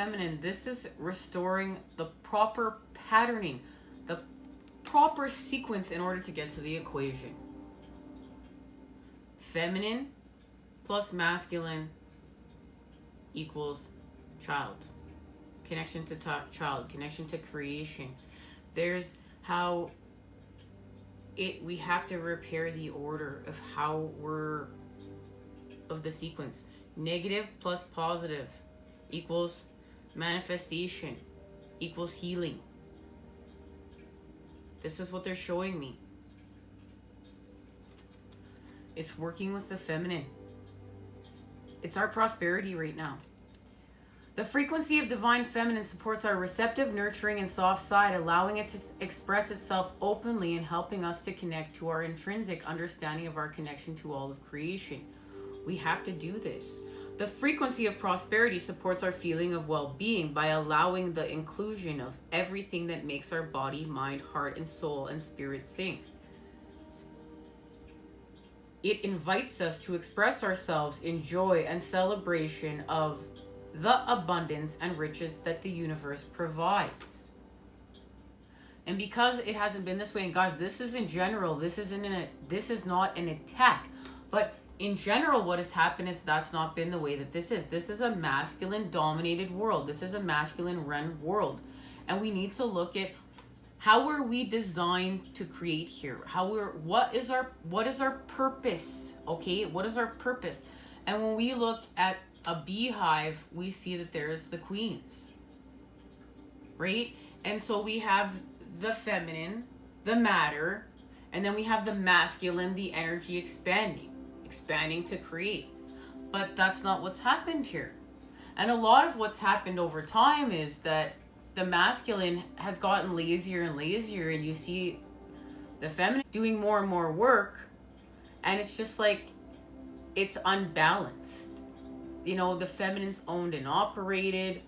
feminine, this is restoring the proper patterning, the proper sequence in order to get to the equation. Feminine plus masculine equals child. Connection to child, connection to creation. There's how we have to repair the order of how we're, of the sequence. Negative plus positive equals manifestation, equals healing. This is what they're showing me. It's working with the feminine. It's our prosperity right now. The frequency of divine feminine supports our receptive, nurturing, and soft side, allowing it to express itself openly and helping us to connect to our intrinsic understanding of our connection to all of creation. We have to do this. The frequency of prosperity supports our feeling of well-being by allowing the inclusion of everything that makes our body, mind, heart, and soul and spirit sing. It invites us to express ourselves in joy and celebration of the abundance and riches that the universe provides. And because it hasn't been this way, and guys, this is in general, this is not an attack, but in general what has happened is that's not been the way that this is. This is a masculine dominated world. This is a masculine run world. And we need to look at how were we designed to create here? What is our purpose? Okay, what is our purpose? And when we look at a beehive, we see that there's the queens, right? And so we have the feminine, the matter, and then we have the masculine, the energy expanding to create. But that's not what's happened here. And a lot of what's happened over time is that the masculine has gotten lazier and lazier, and you see the feminine doing more and more work, and it's just like it's unbalanced. You know, the feminine's owned and operated,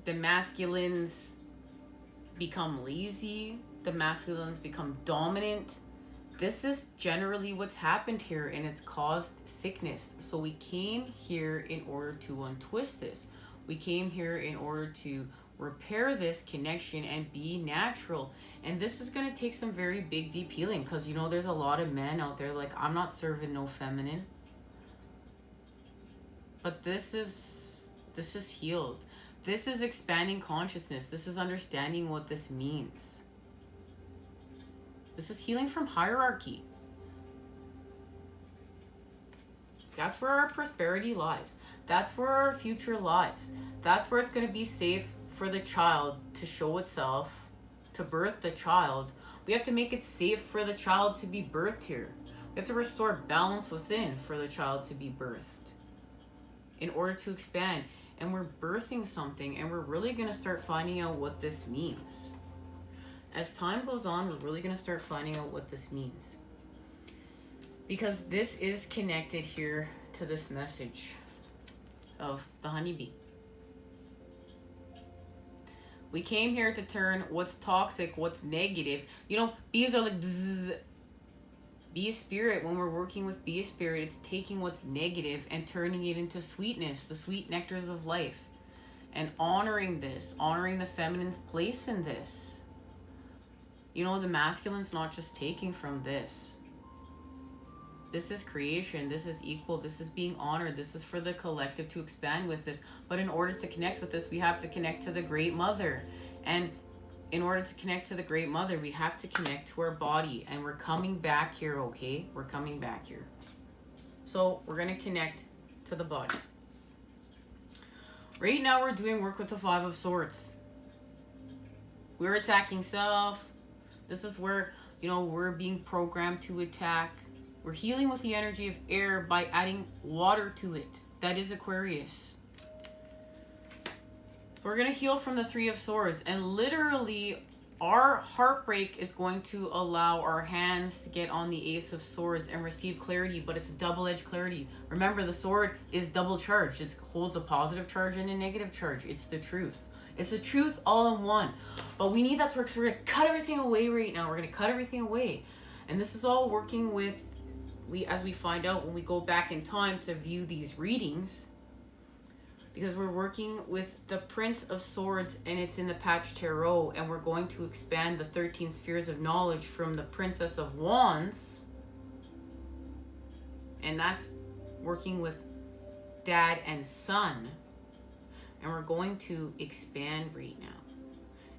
the masculines become lazy, the masculines become dominant. This is generally what's happened here, and it's caused sickness. So we came here in order to untwist this. We came here in order to repair this connection and be natural. And this is going to take some very big, deep healing, because, you know, there's a lot of men out there like, I'm not serving no feminine. But this is healed. This is expanding consciousness. This is understanding what this means. This is healing from hierarchy. That's where our prosperity lies. That's where our future lies. That's where it's going to be safe for the child to show itself, to birth the child. We have to make it safe for the child to be birthed here. We have to restore balance within for the child to be birthed in order to expand. And we're birthing something, and we're really going to start finding out what this means. As time goes on, we're really going to start finding out what this means. Because this is connected here to this message of the honeybee. We came here to turn what's toxic, what's negative. You know, bees are like bzzz. Bee spirit, when we're working with bee spirit, it's taking what's negative and turning it into sweetness, the sweet nectars of life. And honoring this, honoring the feminine's place in this. You know, the masculine's not just taking from this. This is creation. This is equal. This is being honored. This is for the collective to expand with this. But in order to connect with this, we have to connect to the Great Mother. And in order to connect to the Great Mother, we have to connect to our body. And we're coming back here, okay? We're coming back here. So we're going to connect to the body. Right now, we're doing work with the Five of Swords. We're attacking self. This is where, you know, we're being programmed to attack. We're healing with the energy of air by adding water to it. That is Aquarius. So we're going to heal from the Three of Swords. And literally, our heartbreak is going to allow our hands to get on the Ace of Swords and receive clarity. But it's double-edged clarity. Remember, the sword is double charged. It holds a positive charge and a negative charge. It's the truth. It's the truth all in one. But we need that to work. So we're going to cut everything away right now. We're going to cut everything away. And this is all working with, as we find out when we go back in time to view these readings. because we're working with the Prince of Swords, and it's in the Patch Tarot, and we're going to expand the 13 spheres of knowledge from the Princess of Wands, and that's working with dad and son, and we're going to expand right now,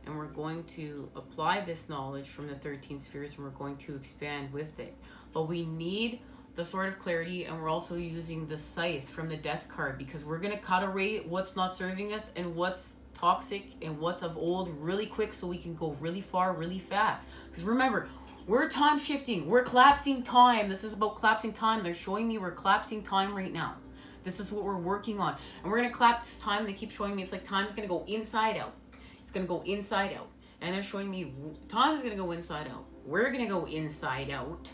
and we're going to apply this knowledge from the 13 spheres, and we're going to expand with it. But we need the Sword of Clarity, and we're also using the Scythe from the Death card, because we're going to cut away what's not serving us and what's toxic and what's of old really quick, so we can go really far really fast. Because remember, we're time shifting, we're collapsing time. This is about collapsing time. They're showing me we're collapsing time right now. This is what we're working on, and we're going to collapse time. They keep showing me it's like time's going to go inside out. It's going to go inside out, and they're showing me time is going to go inside out. We're going to go inside out.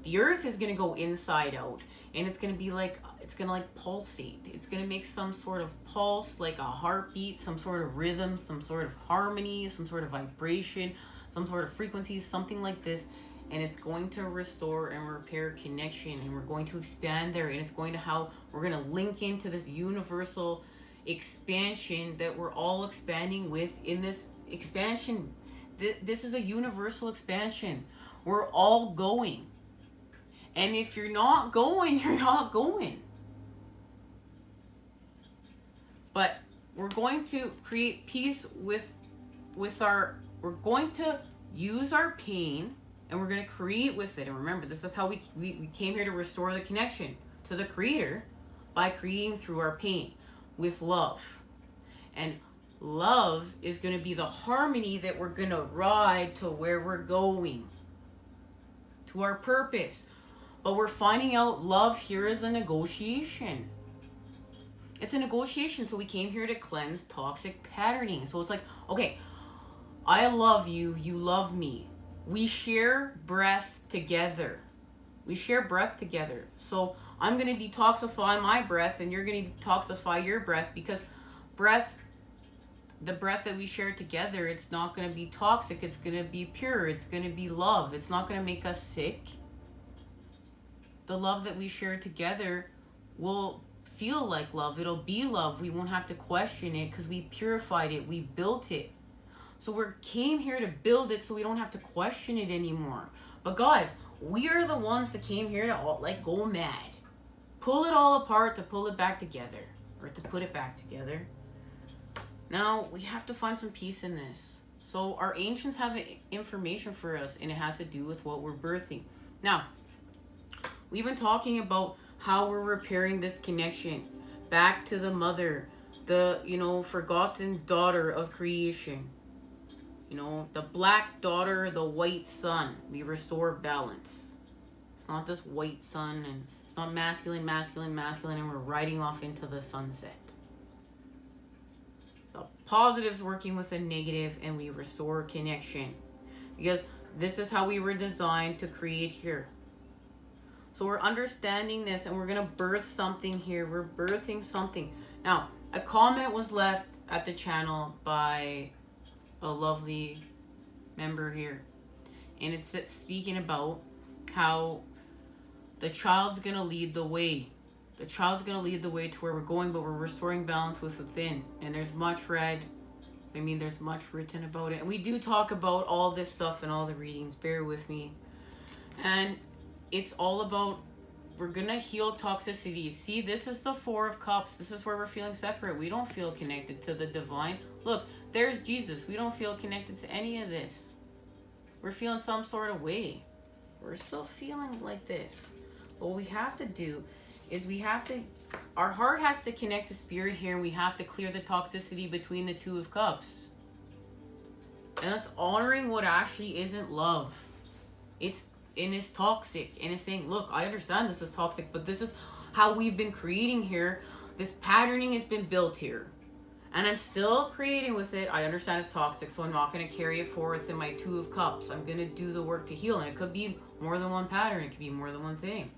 The earth is going to go inside out, and it's going to be like, it's going to like pulsate. It's going to make some sort of pulse, like a heartbeat, some sort of rhythm, some sort of harmony, some sort of vibration, some sort of frequency, something like this. And it's going to restore and repair connection, and we're going to expand there, and it's going to how we're going to link into this universal expansion that we're all expanding with in this expansion. This is a universal expansion. We're all going. And if you're not going, you're not going. But we're going to create peace with our, we're going to use our pain, and we're going to create with it. And remember, this is how we came here to restore the connection to the Creator, by creating through our pain with love. And love is going to be the harmony that we're going to ride to where we're going, to our purpose. But we're finding out love here is a negotiation. It's a negotiation. So we came here to cleanse toxic patterning. So it's like, okay, I love you, you love me. We share breath together. We share breath together. So I'm going to detoxify my breath, and you're going to detoxify your breath, because breath, the breath that we share together, it's not going to be toxic. It's going to be pure. It's going to be love. It's not going to make us sick. The love that we share together will feel like love. It'll be love. We won't have to question it, because we purified it. We built it. So we came here to build it, so we don't have to question it anymore. But guys, we are the ones that came here to all, like, go mad. Pull it all apart to pull it back together, or to put it back together. Now, we have to find some peace in this. So our ancients have information for us, and it has to do with what we're birthing. Now, we've been talking about how we're repairing this connection back to the mother, the, forgotten daughter of creation. The black daughter, the white sun. We restore balance. It's not this white sun, and it's not masculine, masculine, masculine, and we're riding off into the sunset. The positive's working with the negative, and we restore connection. Because this is how we were designed to create here. So we're understanding this, and we're going to birth something here. We're birthing something. Now, a comment was left at the channel by a lovely member here, and it's speaking about how the child's going to lead the way. The child's going to lead the way to where we're going, but we're restoring balance within. And there's much read. There's much written about it. And we do talk about all this stuff in all the readings. Bear with me. And it's all about, we're going to heal toxicity. See, this is the Four of Cups. This is where we're feeling separate. We don't feel connected to the divine. Look, there's Jesus. We don't feel connected to any of this. We're feeling some sort of way. We're still feeling like this. What we have to do is our heart has to connect to spirit here, and we have to clear the toxicity between the Two of Cups. And that's honoring what actually isn't love. It's toxic, and it's saying, look, I understand this is toxic, but this is how we've been creating here. This patterning has been built here, and I'm still creating with it. I understand it's toxic, so I'm not going to carry it forth in my Two of Cups. I'm going to do the work to heal, and it could be more than one pattern. It could be more than one thing.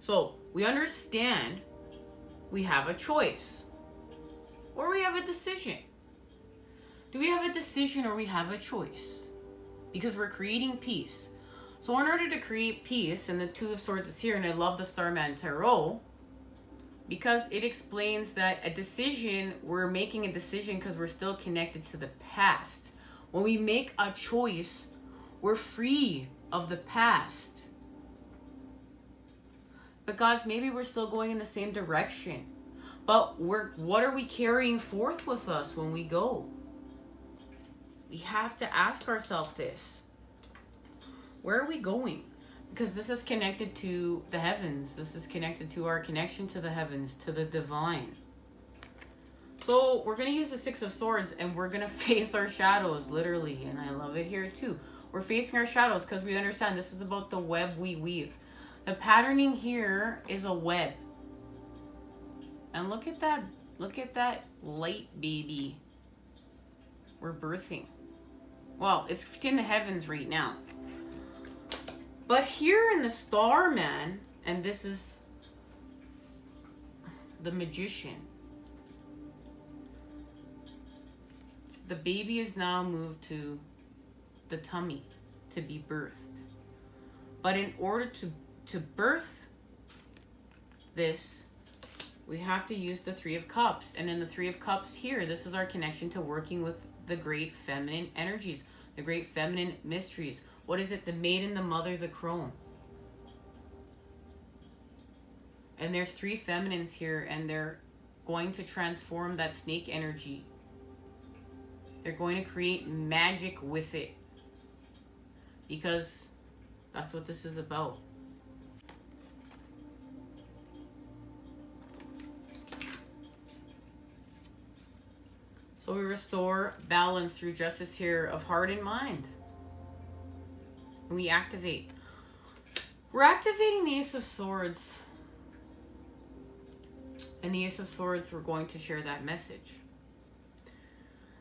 So we understand we have a choice, or we have a decision. Do we have a decision, or we have a choice? Because we're creating peace. So in order to create peace, and the Two of Swords is here, and I love the Starman Tarot, because it explains that a decision, we're making a decision because we're still connected to the past. When we make a choice, we're free of the past. Because maybe we're still going in the same direction. But what are we carrying forth with us when we go? We have to ask ourselves this. Where are we going? Because this is connected to the heavens. This is connected to our connection to the heavens, to the divine. So we're going to use the Six of Swords and we're going to face our shadows, literally. And I love it here too. We're facing our shadows because we understand this is about the web we weave. The patterning here is a web. And look at that light baby we're birthing. Well, it's in the heavens right now. But here in the Starman, and this is the Magician. The baby is now moved to the tummy to be birthed. But in order to birth this, we have to use the Three of Cups. And in the Three of Cups here, this is our connection to working with the great feminine energies, the great feminine mysteries. What is it? The maiden, the mother, the crone. And there's three feminines here, and they're going to transform that snake energy. They're going to create magic with it. Because that's what this is about. So we restore balance through justice here of heart and mind. And we activate. We're activating the Ace of Swords. And the Ace of Swords, we're going to share that message.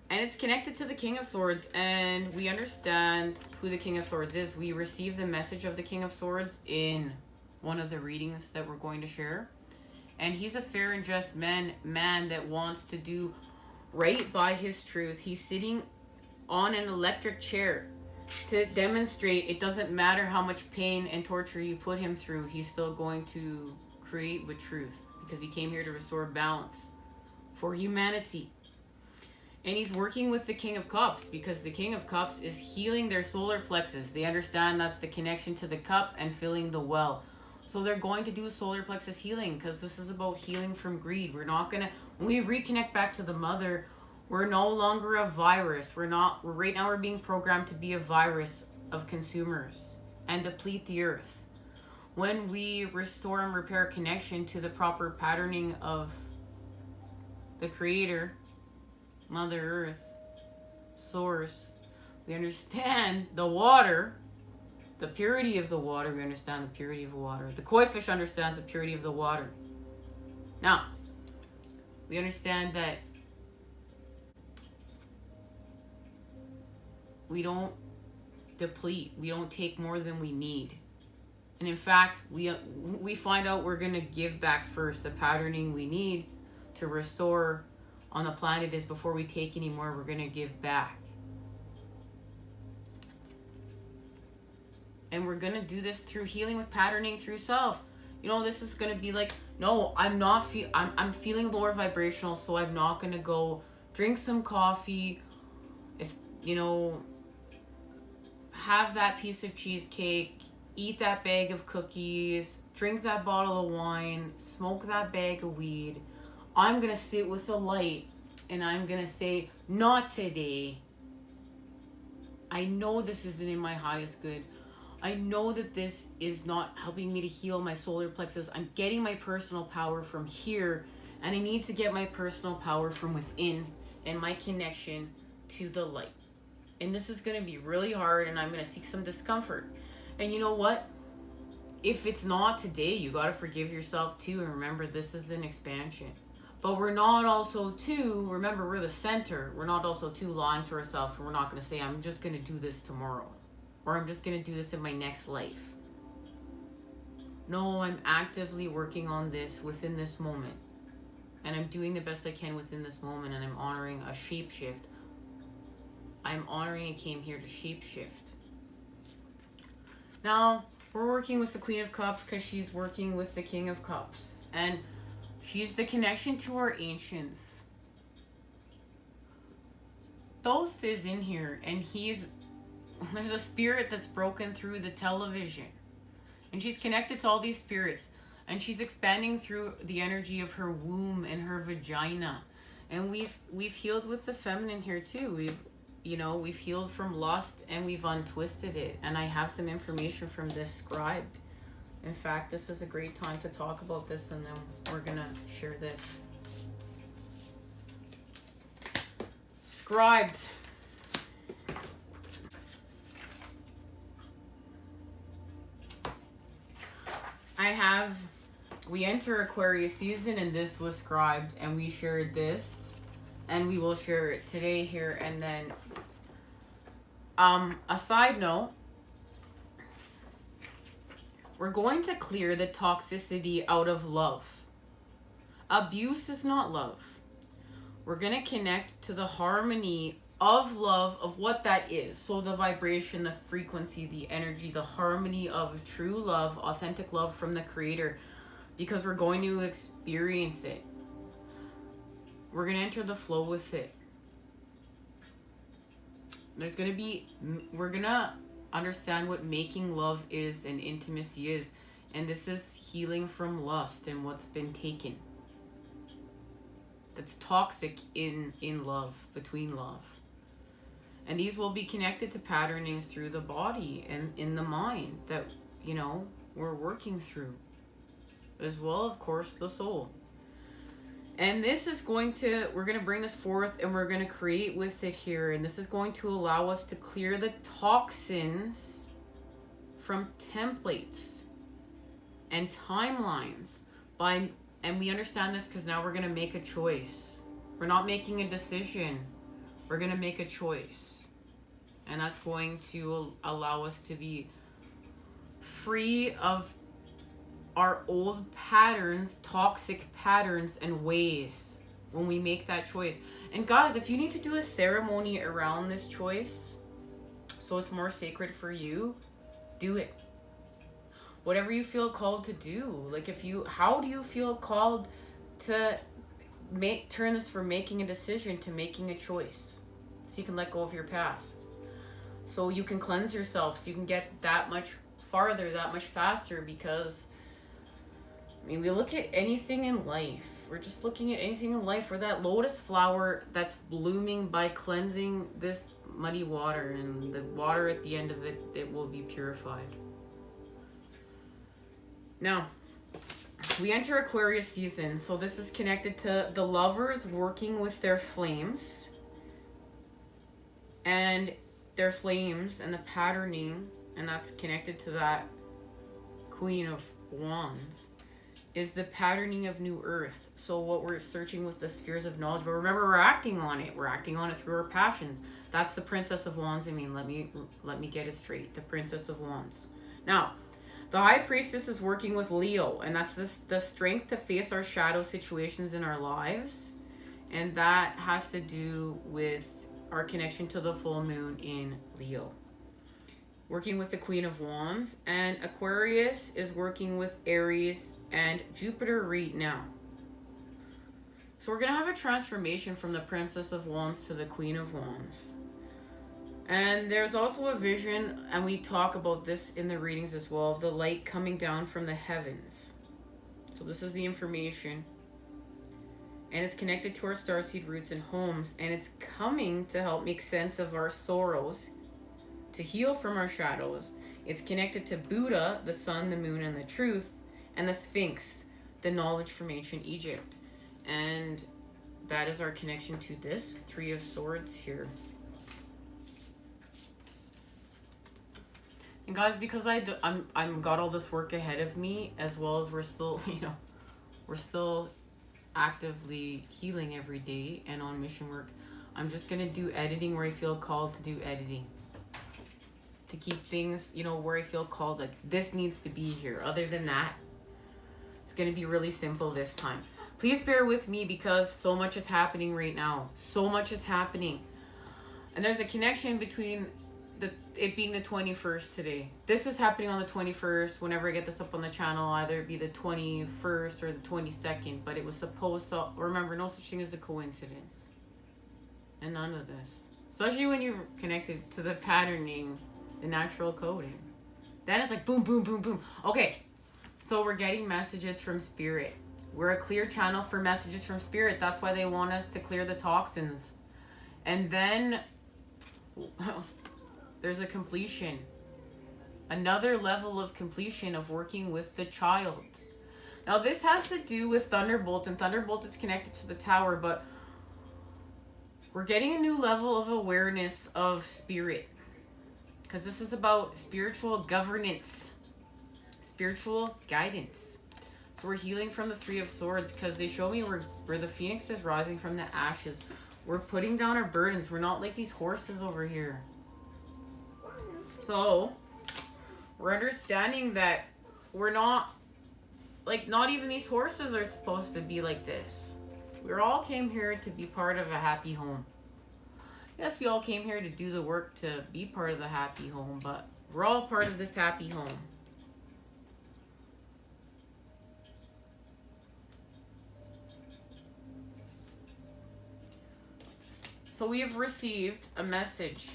And it's connected to the King of Swords. And we understand who the King of Swords is. We receive the message of the King of Swords in one of the readings that we're going to share. And he's a fair and just man that wants to do right by his truth. He's sitting on an electric chair to demonstrate it doesn't matter how much pain and torture you put him through, he's still going to create with truth because he came here to restore balance for humanity. And he's working with the King of Cups because the King of Cups is healing their solar plexus. They understand that's the connection to the cup and filling the well. So they're going to do solar plexus healing because this is about healing from greed. We're not going to, when we reconnect back to the mother, we're no longer a virus. Right now we're being programmed to be a virus of consumers and deplete the earth. When we restore and repair connection to the proper patterning of the Creator, Mother Earth, Source, we understand the water, the purity of the water. We understand the purity of the water. The koi fish understands the purity of the water. Now, we understand that we don't deplete. We don't take more than we need. And in fact, we find out we're going to give back first. The patterning we need to restore on the planet is before we take any more, we're going to give back. And we're going to do this through healing with patterning through self. You know, this is going to be like, no, I'm feeling lower vibrational, so I'm not going to go drink some coffee. If, you know, have that piece of cheesecake, eat that bag of cookies, drink that bottle of wine, smoke that bag of weed. I'm going to sit with the light and I'm going to say, not today. I know this isn't in my highest good. I know that this is not helping me to heal my solar plexus. I'm getting my personal power from here, and I need to get my personal power from within and my connection to the light. And this is going to be really hard, and I'm going to seek some discomfort. And you know what? If it's not today, you got to forgive yourself too. And remember, this is an expansion. But we're not also too, remember, we're the center. We're not also too lying to ourselves. And we're not going to say, I'm just going to do this tomorrow. Or I'm just going to do this in my next life. No, I'm actively working on this within this moment. And I'm doing the best I can within this moment. And I'm honoring a shapeshift. I'm honoring I came here to shapeshift. Now, we're working with the Queen of Cups because she's working with the King of Cups. And She's the connection to our ancients. Thoth is in here, and there's a spirit that's broken through the television. And she's connected to all these spirits. And she's expanding through the energy of her womb and her vagina. And we've healed with the feminine here too. We've healed from lust, and we've untwisted it. And I have some information from this scribed. In fact, this is a great time to talk about this, and then we're gonna share this. Scribed. We enter Aquarius season, and this was scribed, and we shared this, and we will share it today here. And then a side note, we're going to clear the toxicity out of love. Abuse is not love. We're going to connect to the harmony of love, of what that is. So the vibration, the frequency, the energy, the harmony of true love, authentic love from the Creator, because we're going to experience it. We're going to enter the flow with it. We're going to understand what making love is and intimacy is. And this is healing from lust and what's been taken. That's toxic in love, between love. And these will be connected to patternings through the body and in the mind that, we're working through. As well, of course, the soul. And this is we're going to bring this forth, and we're going to create with it here. And this is going to allow us to clear the toxins from templates and timelines. And we understand this because now we're going to make a choice. We're not making a decision. We're going to make a choice. And that's going to allow us to be free of our old patterns, toxic patterns and ways when we make that choice. And guys, if you need to do a ceremony around this choice so it's more sacred for you, do it. Whatever you feel called to do. How do you feel called to turn this from making a decision to making a choice, so you can let go of your past, so you can cleanse yourself, so you can get that much farther, that much faster. Because we look at anything in life, we're just looking at anything in life, or that lotus flower that's blooming by cleansing this muddy water, and the water at the end of it, it will be purified. Now, we enter Aquarius season, so this is connected to the lovers working with their flames, and the patterning, and that's connected to that Queen of Wands, is the patterning of new earth. So what we're searching with the spheres of knowledge, but remember, we're acting on it. We're acting on it through our passions. That's the Princess of Wands. Let me get it straight. The Princess of Wands. Now, the High Priestess is working with Leo, and that's the strength to face our shadow situations in our lives. And that has to do with our connection to the full moon in Leo. Working with the Queen of Wands. And Aquarius is working with Aries and Jupiter right now. So we're going to have a transformation from the Princess of Wands to the Queen of Wands. And there's also a vision, and we talk about this in the readings as well, of the light coming down from the heavens. So this is the information. And it's connected to our starseed roots and homes. And it's coming to help make sense of our sorrows, to heal from our shadows. It's connected to Buddha, the sun, the moon, and the truth. And the Sphinx, the knowledge from ancient Egypt. And that is our connection to this Three of Swords here. And guys, because I'm got all this work ahead of me, as well as we're still actively healing every day and on mission work, I'm just gonna do editing where I feel called to do editing, to keep things, where I feel called, like this needs to be here. Other than that, it's gonna be really simple this time. Please bear with me, because so much is happening right now. So much is happening. And there's a connection between it being the 21st today. This is happening on the 21st. Whenever I get this up on the channel, either it be the 21st or the 22nd. But it was supposed to, remember, no such thing as a coincidence. And none of this. Especially when you're connected to the patterning, the natural coding. Then it's like boom, boom, boom, boom. Okay, so we're getting messages from Spirit. We're a clear channel for messages from Spirit. That's why they want us to clear the toxins. And then there's a completion. Another level of completion of working with the child. Now this has to do with Thunderbolt, and Thunderbolt is connected to the tower, but we're getting a new level of awareness of Spirit. Because this is about spiritual governance. Spiritual guidance. So we're healing from the Three of Swords, because they show me where the Phoenix is rising from the ashes. We're putting down our burdens. We're not like these horses over here. So, we're understanding that we're not, like, not even these horses are supposed to be like this. We all came here to be part of a happy home. Yes, we all came here to do the work to be part of the happy home, but we're all part of this happy home. So we have received a message.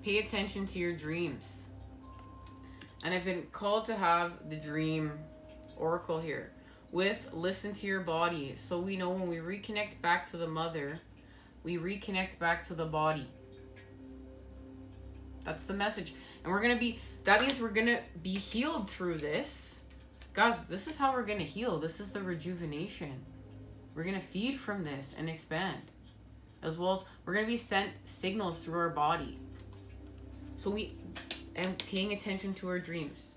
Pay attention to your dreams. And I've been called to have the dream oracle here with listen to your body. So we know when we reconnect back to the mother, we reconnect back to the body. That's the message. And we're going to be, that means we're going to be healed through this. Guys, this is how we're going to heal. This is the rejuvenation. We're going to feed from this and expand. As well as we're going to be sent signals through our body. So we am paying attention to our dreams.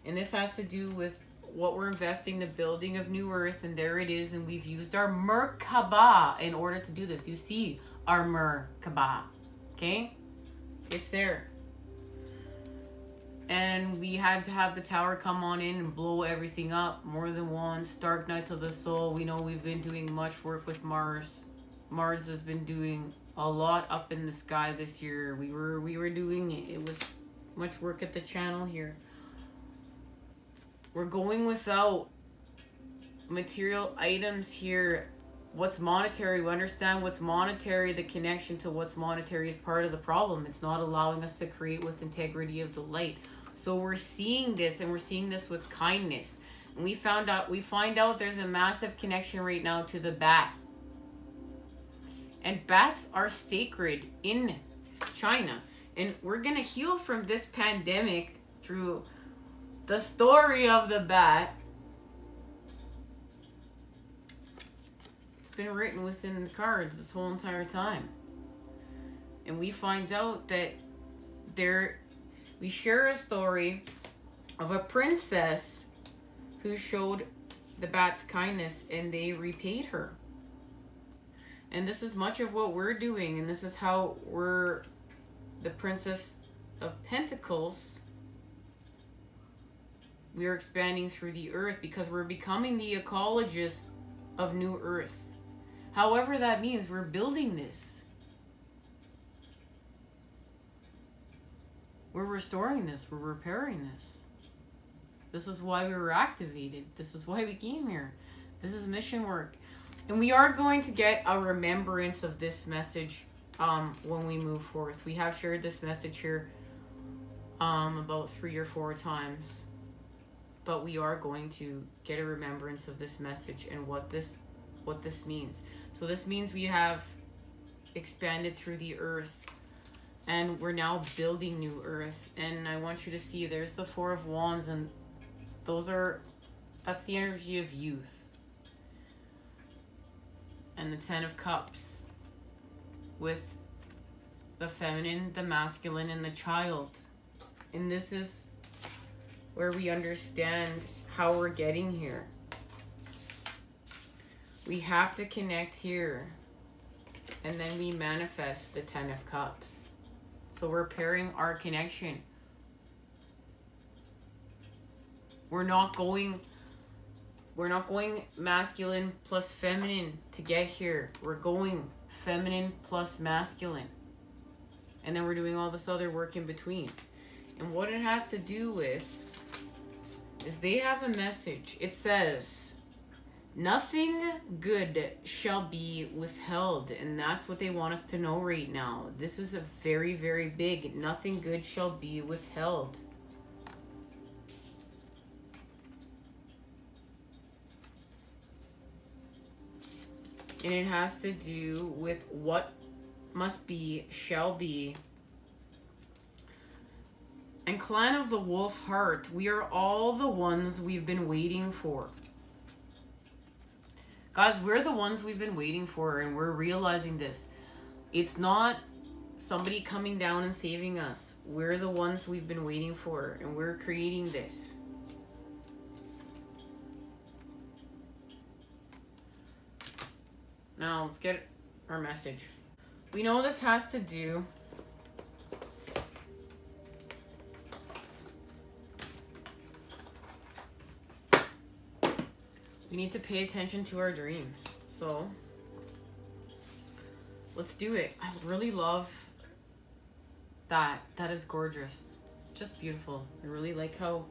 And this has to do with what we're investing, the building of New Earth. And there it is. And we've used our Merkaba in order to do this. You see our Merkaba. Okay? It's there. And we had to have the tower come on in and blow everything up. More than once. Dark Nights of the Soul. We know we've been doing much work with Mars. Mars has been doing a lot up in the sky this year. We were doing it. It was much work at the channel here. We're going without material items here. What's monetary? We understand what's monetary. The connection to what's monetary is part of the problem. It's not allowing us to create with integrity of the light. So we're seeing this, and we're seeing this with kindness. And we find out there's a massive connection right now to the bat. And bats are sacred in China. And we're going to heal from this pandemic through the story of the bat. It's been written within the cards this whole entire time. And we find out that we share a story of a princess who showed the bats kindness, and they repaid her. And this is much of what we're doing, and this is how we're the Princess of Pentacles. We are expanding through the earth because we're becoming the ecologists of New Earth. However that means, we're building this. We're restoring this. We're repairing this. This is why we were activated. This is why we came here. This is mission work. And we are going to get a remembrance of this message when we move forth. We have shared this message here about 3 or 4 times. But we are going to get a remembrance of this message and what this means. So this means we have expanded through the earth. And we're now building New Earth. And I want you to see there's the 4 of Wands, and that's the energy of youth. And the 10 of Cups with the feminine, the masculine, and the child. And this is where we understand how we're getting here. We have to connect here. And then we manifest the 10 of Cups. So we're pairing our connection. We're not going masculine plus feminine to get here. We're going feminine plus masculine. And then we're doing all this other work in between. And what it has to do with is they have a message. It says, nothing good shall be withheld. And that's what they want us to know right now. This is a very, very big, nothing good shall be withheld. And it has to do with what must be, shall be. And Clan of the Wolf Heart, we are all the ones we've been waiting for. Guys, we're the ones we've been waiting for, and we're realizing this. It's not somebody coming down and saving us. We're the ones we've been waiting for, and we're creating this. Now, let's get our message. We know this has to do we need to pay attention to our dreams. So, let's do it. I really love that. That is gorgeous. Just beautiful. I really like how